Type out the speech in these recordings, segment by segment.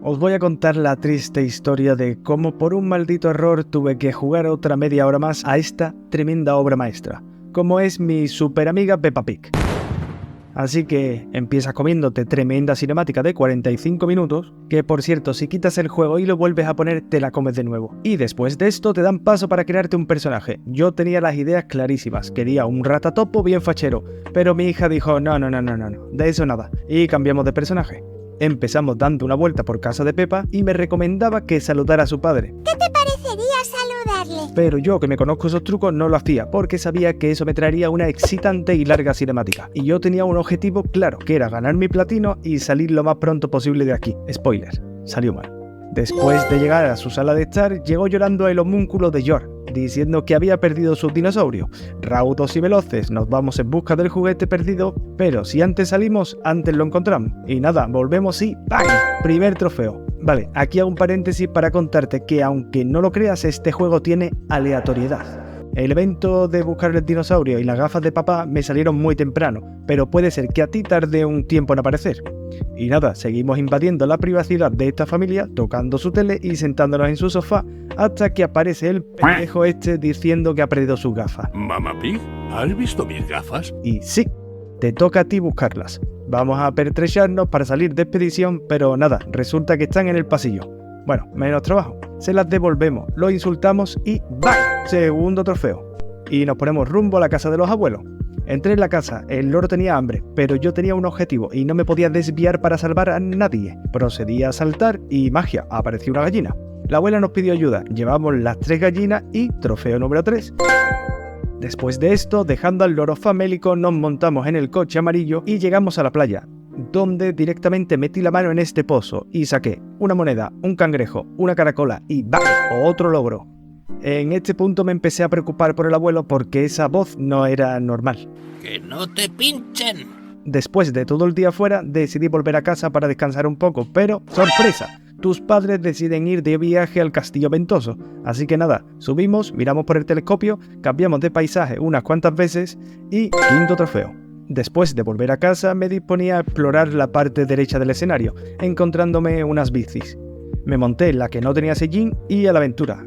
os voy a contar la triste historia de cómo por un maldito error tuve que jugar otra media hora más a esta tremenda obra maestra, como es mi super amiga Peppa Pig. Así que empiezas comiéndote tremenda cinemática de 45 minutos, que por cierto, si quitas el juego y lo vuelves a poner, te la comes de nuevo. Y después de esto te dan paso para crearte un personaje. Yo tenía las ideas clarísimas, quería un ratatopo bien fachero, pero mi hija dijo no, de eso nada, y cambiamos de personaje. Empezamos dando una vuelta por casa de Peppa y me recomendaba que saludara a su padre. ¿Qué te parecería saludarle? Pero yo, que me conozco esos trucos, no lo hacía, porque sabía que eso me traería una excitante y larga cinemática. Y yo tenía un objetivo claro, que era ganar mi platino y salir lo más pronto posible de aquí. Spoiler, salió mal. Después de llegar a su sala de estar, llegó llorando el homúnculo de York, diciendo que había perdido su dinosaurio. Raudos y veloces, nos vamos en busca del juguete perdido, pero si antes salimos, antes lo encontramos. Y nada, volvemos y ¡bang! Primer trofeo. Vale, aquí hago un paréntesis para contarte que aunque no lo creas, este juego tiene aleatoriedad. El evento de buscar el dinosaurio y las gafas de papá me salieron muy temprano, pero puede ser que a ti tarde un tiempo en aparecer. Y nada, seguimos invadiendo la privacidad de esta familia, tocando su tele y sentándonos en su sofá, hasta que aparece el pendejo este diciendo que ha perdido sus gafas. Mamá Pig, ¿has visto mis gafas? Y sí, te toca a ti buscarlas. Vamos a pertrecharnos para salir de expedición, pero nada, resulta que están en el pasillo. Bueno, menos trabajo. Se las devolvemos, lo insultamos y ¡bang! Segundo trofeo. Y nos ponemos rumbo a la casa de los abuelos. Entré en la casa, el loro tenía hambre, pero yo tenía un objetivo y no me podía desviar para salvar a nadie. Procedí a saltar y magia, apareció una gallina. La abuela nos pidió ayuda, llevamos las 3 gallinas y trofeo número 3. Después de esto, dejando al loro famélico, nos montamos en el coche amarillo y llegamos a la playa, donde directamente metí la mano en este pozo y saqué una moneda, un cangrejo, una caracola y ¡bam! Otro logro. En este punto me empecé a preocupar por el abuelo porque esa voz no era normal. ¡Que no te pinchen! Después de todo el día fuera, decidí volver a casa para descansar un poco, pero ¡sorpresa! Tus padres deciden ir de viaje al Castillo Ventoso. Así que nada, subimos, miramos por el telescopio, cambiamos de paisaje unas cuantas veces y quinto trofeo. Después de volver a casa me disponía a explorar la parte derecha del escenario, encontrándome unas bicis. Me monté en la que no tenía sillín y a la aventura.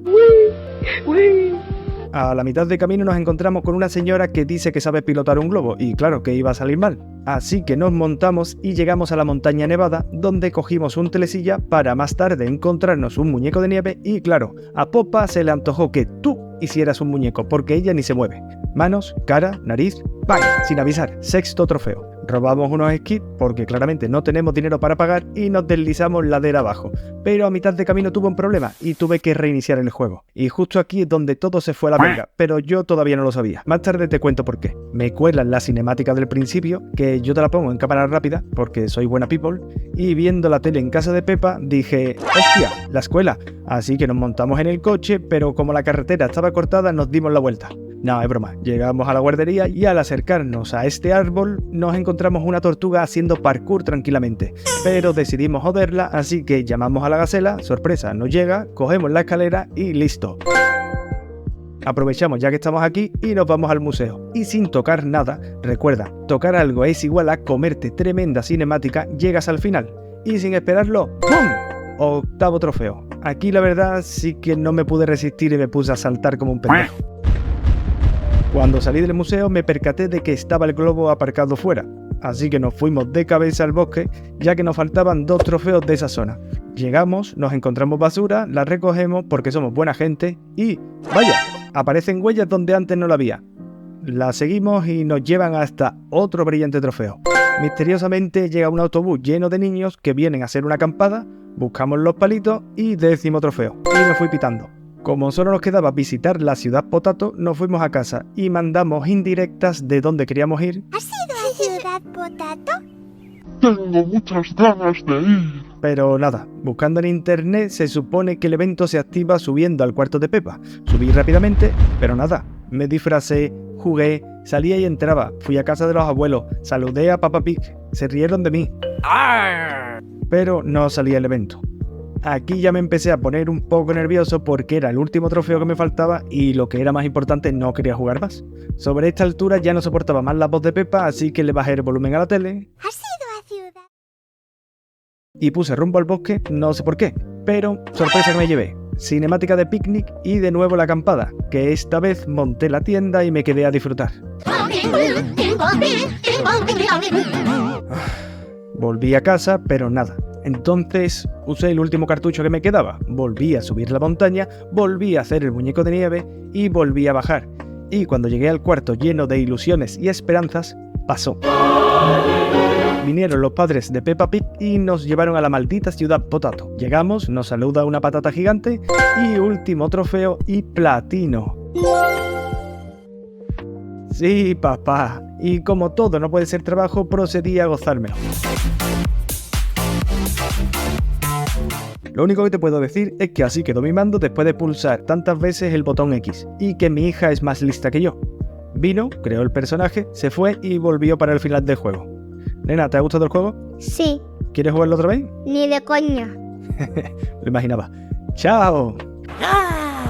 A la mitad de camino nos encontramos con una señora que dice que sabe pilotar un globo y claro que iba a salir mal. Así que nos montamos y llegamos a la montaña nevada donde cogimos un telesilla para más tarde encontrarnos un muñeco de nieve y claro, a Popa se le antojó que tú hicieras un muñeco porque ella ni se mueve. Manos, cara, nariz, ¡bang! Sin avisar, sexto trofeo. Robamos unos esquís porque claramente no tenemos dinero para pagar y nos deslizamos ladera abajo. Pero a mitad de camino tuve un problema y tuve que reiniciar el juego. Y justo aquí es donde todo se fue a la verga, pero yo todavía no lo sabía. Más tarde te cuento por qué. Me cuelan la cinemática del principio, que yo te la pongo en cámara rápida porque soy buena people, y viendo la tele en casa de Peppa dije, ¡hostia! La escuela. Así que nos montamos en el coche, pero como la carretera estaba cortada nos dimos la vuelta. No, es broma. Llegamos a la guardería y al acercarnos a este árbol nos encontramos una tortuga haciendo parkour tranquilamente. Pero decidimos joderla, así que llamamos a la gacela, sorpresa, nos llega, cogemos la escalera y listo. Aprovechamos ya que estamos aquí y nos vamos al museo. Y sin tocar nada, recuerda, tocar algo es igual a comerte tremenda cinemática, llegas al final. Y sin esperarlo, ¡pum! Octavo trofeo. Aquí la verdad sí que no me pude resistir y me puse a saltar como un pendejo. Cuando salí del museo me percaté de que estaba el globo aparcado fuera, así que nos fuimos de cabeza al bosque ya que nos faltaban 2 trofeos de esa zona. Llegamos, nos encontramos basura, la recogemos porque somos buena gente y ¡vaya! Aparecen huellas donde antes no la había. La seguimos y nos llevan hasta otro brillante trofeo. Misteriosamente llega un autobús lleno de niños que vienen a hacer una acampada, buscamos los palitos y 10º trofeo. Y me fui pitando. Como solo nos quedaba visitar la ciudad Potato, nos fuimos a casa y mandamos indirectas de dónde queríamos ir. ¿Has ido a Ciudad Potato? Tengo muchas ganas de ir. Pero nada, buscando en internet se supone que el evento se activa subiendo al cuarto de Peppa. Subí rápidamente, pero nada, me disfracé, jugué, salía y entraba, fui a casa de los abuelos, saludé a Peppa Pig, se rieron de mí. Pero no salía el evento. Aquí ya me empecé a poner un poco nervioso porque era el último trofeo que me faltaba y lo que era más importante, no quería jugar más. Sobre esta altura ya no soportaba más la voz de Peppa, así que le bajé el volumen a la tele. ¿Has ido a Ciudad? y puse rumbo al bosque, no sé por qué. Pero, sorpresa que me llevé. Cinemática de picnic y de nuevo la acampada, que esta vez monté la tienda y me quedé a disfrutar. Volví a casa, pero nada. Entonces usé el último cartucho que me quedaba, volví a subir la montaña, volví a hacer el muñeco de nieve y volví a bajar. Y cuando llegué al cuarto lleno de ilusiones y esperanzas, pasó. Vinieron los padres de Peppa Pig y nos llevaron a la maldita ciudad Potato. Llegamos, nos saluda una patata gigante y último trofeo y platino. Sí, papá. Y como todo no puede ser trabajo, procedí a gozármelo. Lo único que te puedo decir es que así quedó mi mando después de pulsar tantas veces el botón X, y que mi hija es más lista que yo. Vino, creó el personaje, se fue y volvió para el final del juego. Nena, ¿te ha gustado el juego? Sí, ¿Quieres jugarlo otra vez? ni de coña. Lo imaginaba. ¡Chao! ¡Ah!